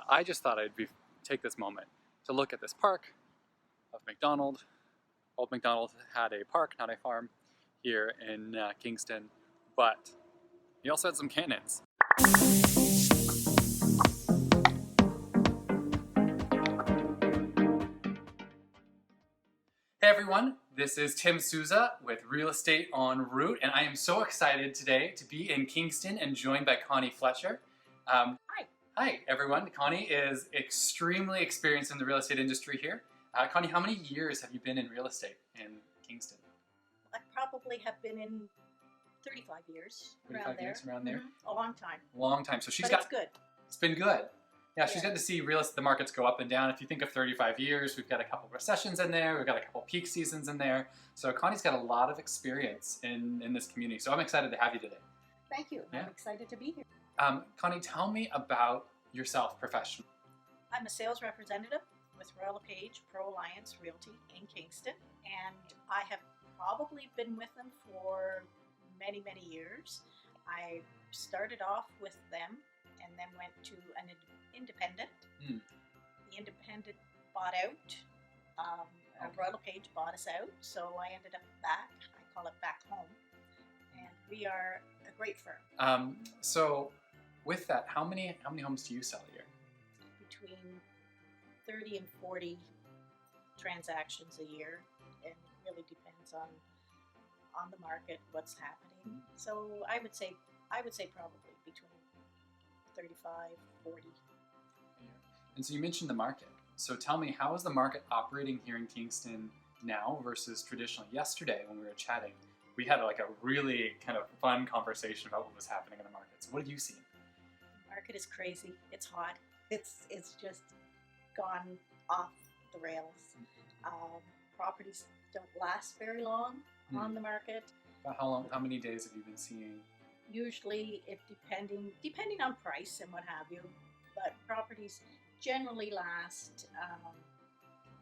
I just thought take this moment to look at this park of McDonald. Old McDonald had a park, not a farm, here in Kingston, but he also had some cannons. Hey everyone, this is Tim Souza with Real Estate en Route, and I am so excited today to be in Kingston and joined by Connie Fletcher. Hi. Hi everyone. Connie is extremely experienced in the real estate industry here. Connie, how many years have you been in real estate in Kingston? I probably have been in 35 years, 35 around there. years around there? A long time. Long time. So she's But it's good. It's been good. Yeah, she's got to see the markets go up and down. If you think of 35 years, we've got a couple recessions in there, we've got a couple peak seasons in there. So Connie's got a lot of experience in this community. So I'm excited to have you today. Thank you. Yeah. I'm excited to be here. Connie, tell me about yourself professionally. I'm a sales representative with Royal LePage Pro Alliance Realty in Kingston, and I have probably been with them for many, many years. I started off with them and then went to an independent. The independent bought out. Royal LePage bought us out, so I ended up back. I call it back home, and we are a great firm. So with that, how many homes do you sell a year? Between 30 and 40 transactions a year, and it really depends on the market, what's happening. So I would say probably between 35, 40. And so you mentioned the market. So tell me, how is the market operating here in Kingston now versus traditionally? Yesterday when we were chatting, we had like a really kind of fun conversation about what was happening in the market. So what did you see? The market is crazy. It's hot. It's just gone off the rails. Properties don't last very long on the market. About how long? How many days have you been seeing? Usually, depending on price and what have you, but properties generally last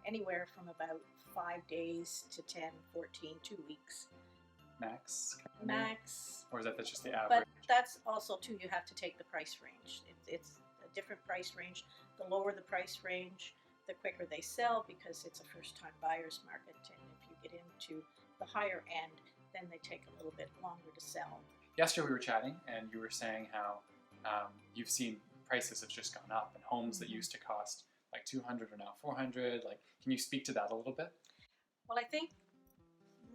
anywhere from about 5 days to 10, 14, 2 weeks. Max? Max. Or is that just the average? But that's also too, you have to take the price range. It's a different price range. The lower the price range, the quicker they sell, because it's a first-time buyer's market. And if you get into the higher end, then they take a little bit longer to sell. Yesterday we were chatting, and you were saying how you've seen prices have just gone up, and homes that used to cost like $200 are now $400. Like, can you speak to that a little bit? Well, I think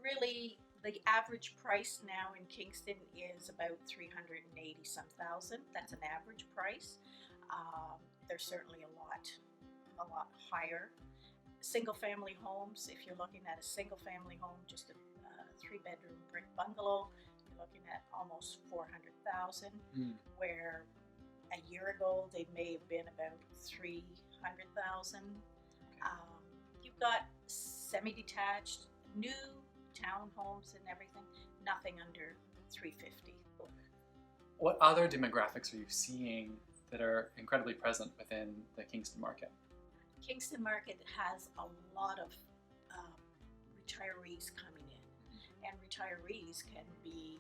really the average price now in Kingston is about $380,000. That's an average price. There's certainly a lot higher. Single-family homes, if you're looking at a single-family home, just a 3-bedroom brick bungalow, you're looking at almost $400,000, where a year ago they may have been about $300,000. You've got semi-detached, new townhomes and everything, nothing under $350,000. What other demographics are you seeing that are incredibly present within the Kingston market? Kingston market has a lot of retirees coming in, and retirees can be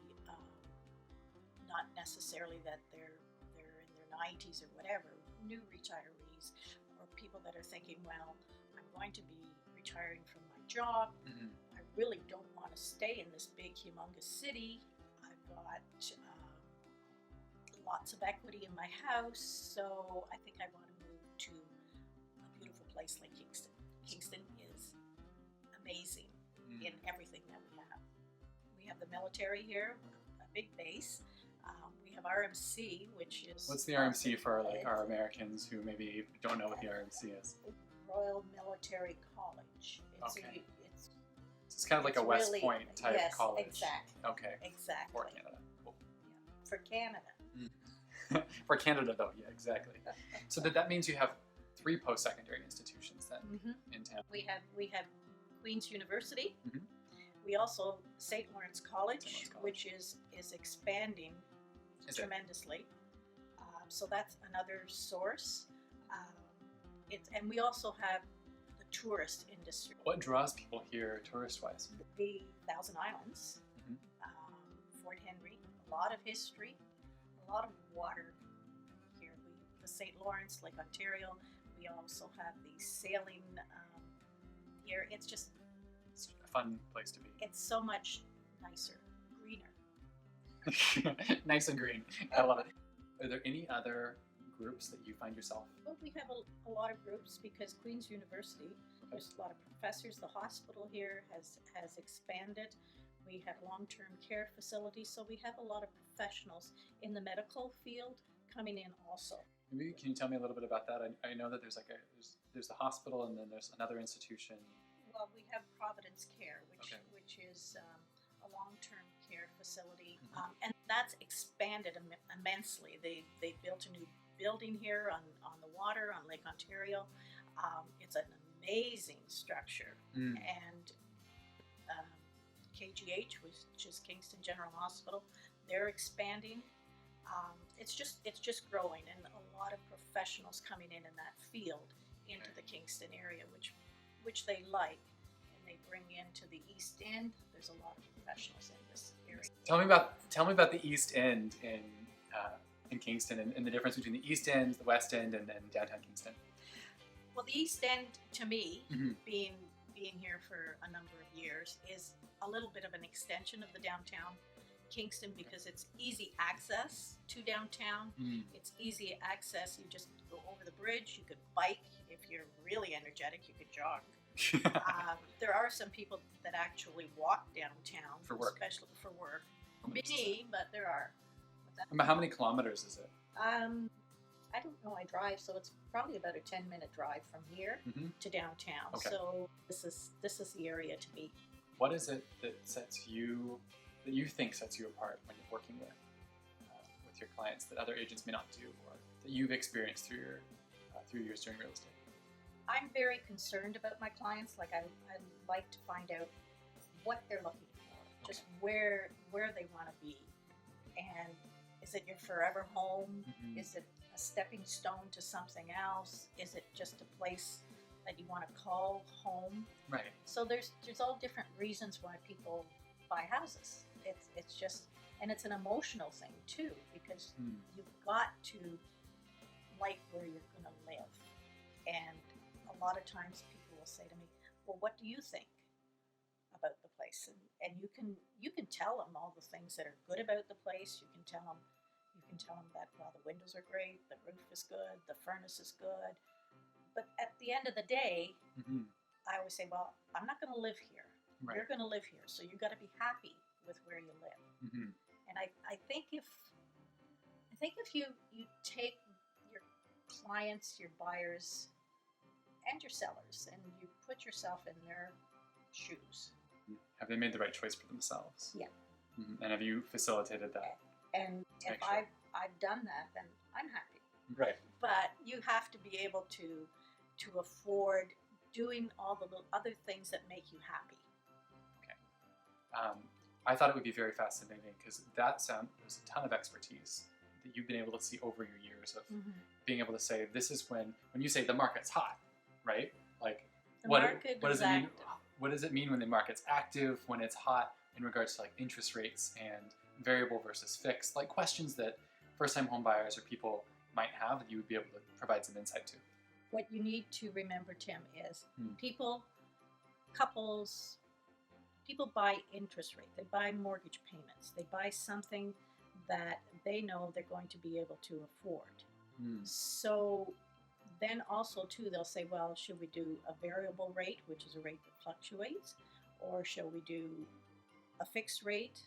not necessarily that they're in their 90s or whatever. New retirees, or people that are thinking, well, I'm going to be retiring from my job. I really don't want to stay in this big, humongous city. I've got lots of equity in my house, so I think I want to move to a beautiful place like Kingston. Kingston is amazing in everything that we have. We have the military here, a big base. We have RMC, which is... What's the RMC for like our Americans who maybe don't know what the RMC is? Royal Military College. It's kind of like a West really, Point type college. Exactly. Okay. Exactly. For Canada. Cool. Yeah. For Canada. For Canada, though, yeah, exactly. So that means you have 3 post-secondary institutions then in town. We have Queen's University. We also St. Lawrence College, which is expanding tremendously. So that's another source. And we also have the tourist industry. What draws people here tourist-wise? The Thousand Islands, Fort Henry, a lot of history, a lot of water here. The St. Lawrence, Lake Ontario. We also have the sailing here. It's just It's a fun place to be. it's so much nicer, greener. Nice and green. I love it. Are there any other groups that you find yourself? Well, we have a lot of groups because Queen's University, there's a lot of professors. The hospital here has expanded. We have long-term care facilities, so we have a lot of professionals in the medical field coming in also. Maybe can you tell me a little bit about that? I know that there's like there's the hospital and then there's another institution. Well, we have Providence Care, which Okay. is a long-term care facility, and that's expanded immensely. They built a new building here on the water on Lake Ontario. It's an amazing structure, and KGH, which is Kingston General Hospital, they're expanding. It's just growing, and a lot of professionals coming in that field into the Kingston area, which they like, and they bring into the East End. There's a lot of professionals in this area. Tell me about the East End in Kingston and the difference between the East End, the West End, and then downtown Kingston. Well, the East End, to me, Mm-hmm. being here for a number of years, is a little bit of an extension of the downtown Kingston because it's easy access to downtown. It's easy access. You just go over the bridge. You could bike. If you're really energetic, you could jog. There are some people that actually walk downtown For work. especially for work. Me, but there are. How many kilometers is it? I don't know. I drive, so it's probably about a 10-minute drive from here to downtown. Okay. So this is the area to be. What is it that you think sets you apart when you're working with your clients that other agents may not do, or that you've experienced through your years doing real estate? I'm very concerned about my clients. Like I like to find out what they're looking for, just where they want to be, and is it your forever home? Is it a stepping stone to something else? Is it just a place that you want to call home? Right. So there's all different reasons why people buy houses. It's just, and it's an emotional thing too, because you've got to like where you're going to live. And a lot of times people will say to me, well, what do you think about the place? And you can tell them all the things that are good about the place. You can tell them that, well, the windows are great, the roof is good, the furnace is good. But at the end of the day, I always say, well, I'm not going to live here. Right. You're going to live here, so you've got to be happy with where you live. And I think if you take your clients, your buyers, and your sellers, and you put yourself in their shoes. Have they made the right choice for themselves? Yeah. And have you facilitated that? And if I've done that, then I'm happy. Right. But you have to be able to afford doing all the little other things that make you happy. I thought it would be very fascinating because there's a ton of expertise that you've been able to see over your years of being able to say, this is when you say the market's hot, right? Like what does it mean? What does it mean when the market's active, when it's hot, in regards to like interest rates and variable versus fixed, like questions that first-time home buyers or people might have that you would be able to provide some insight to? What you need to remember, Tim, is people buy interest rate. They buy mortgage payments. They buy something that they know they're going to be able to afford. So then also too, they'll say, well, should we do a variable rate, which is a rate that fluctuates, or shall we do a fixed rate?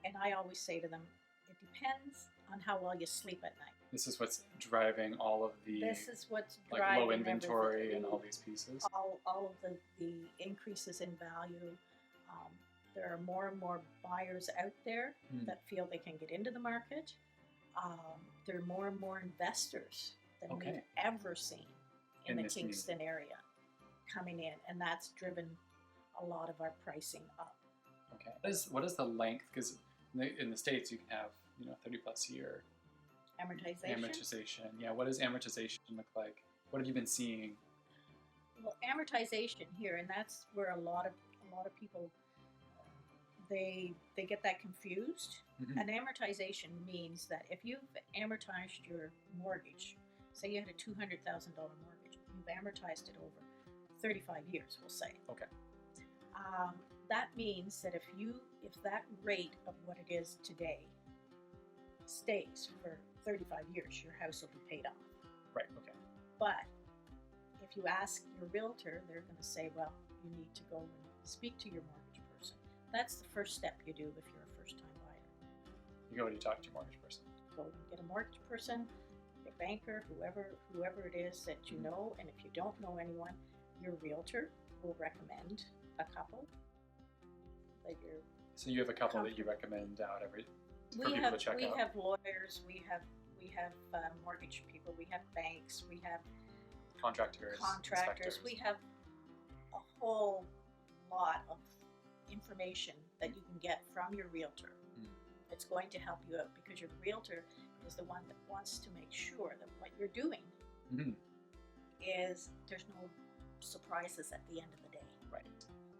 And I always say to them, it depends on how well you sleep at night. This is what's driving all of the like low inventory and all these pieces. All of the increases in value. There are more and more buyers out there that feel they can get into the market. There are more and more investors than we've ever seen in the Kingston area coming in, and that's driven a lot of our pricing up. Okay. What is the length? Because in the States you can have 30+ year amortization. Yeah. What does amortization look like? What have you been seeing? Well, amortization here, and that's where a lot of people they get that confused. Mhm. An amortization means that if you've amortized your mortgage, say you had a $200,000 mortgage, you've amortized it over 35 years, we'll say. Okay. That means that if that rate of what it is today stays for 35 years, your house will be paid off. Right. Okay. But if you ask your realtor, they're going to say, well, you need to go and speak to your mortgage person. That's the first step you do if you're a first-time buyer. You go and you talk to your mortgage person. Go and get a mortgage person, your banker, whoever it is that you know. And if you don't know anyone, your realtor will recommend a couple that you're. So you have a couple that you recommend out for We people to check out. have lawyers, we have mortgage people, we have banks, we have Contractors. contractors, inspectors. we have a whole lot of information that you can get from your realtor. It's going to help you out because your realtor is the one that wants to make sure that what you're doing is there's no surprises at the end of the day. Right.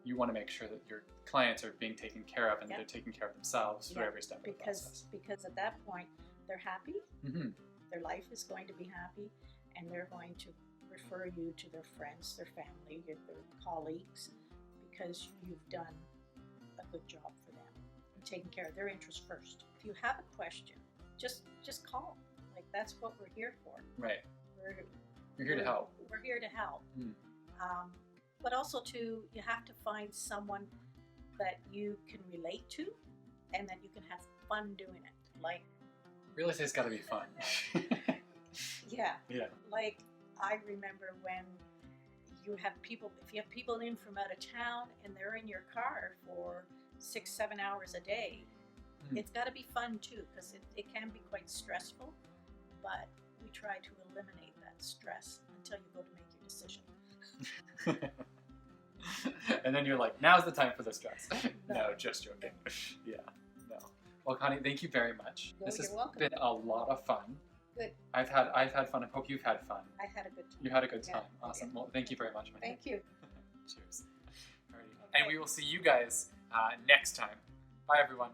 You want to make sure that your clients are being taken care of and they're taking care of themselves through every step of the process. Because at that point they're happy, Mhm. their life is going to be happy, and they're going to refer you to their friends, their family, their colleagues, because you've done a good job for them and taken care of their interests first. If you have a question, just call. Like, that's what we're here for. Right. You're here to help. We're here to help. But also you have to find someone that you can relate to and that you can have fun doing it. Like, Real estate's got to be fun. yeah. Yeah. Like, I remember when if you have people in from out of town and they're in your car for 6-7 hours a day, it's got to be fun too, because it can be quite stressful, but we try to eliminate that stress until you go to make your decision. And then you're like, now's the time for the stress. No. No, just joking. Yeah, no. Well, Connie, thank you very much. No, This has you're welcome. been a lot of fun. Good. I've had fun. I hope you've had fun. I had a good time. You had a good time. Yeah. Awesome. Well, thank you very much, man. Thank you. Cheers. Alrighty. And we will see you guys next time. Bye, everyone.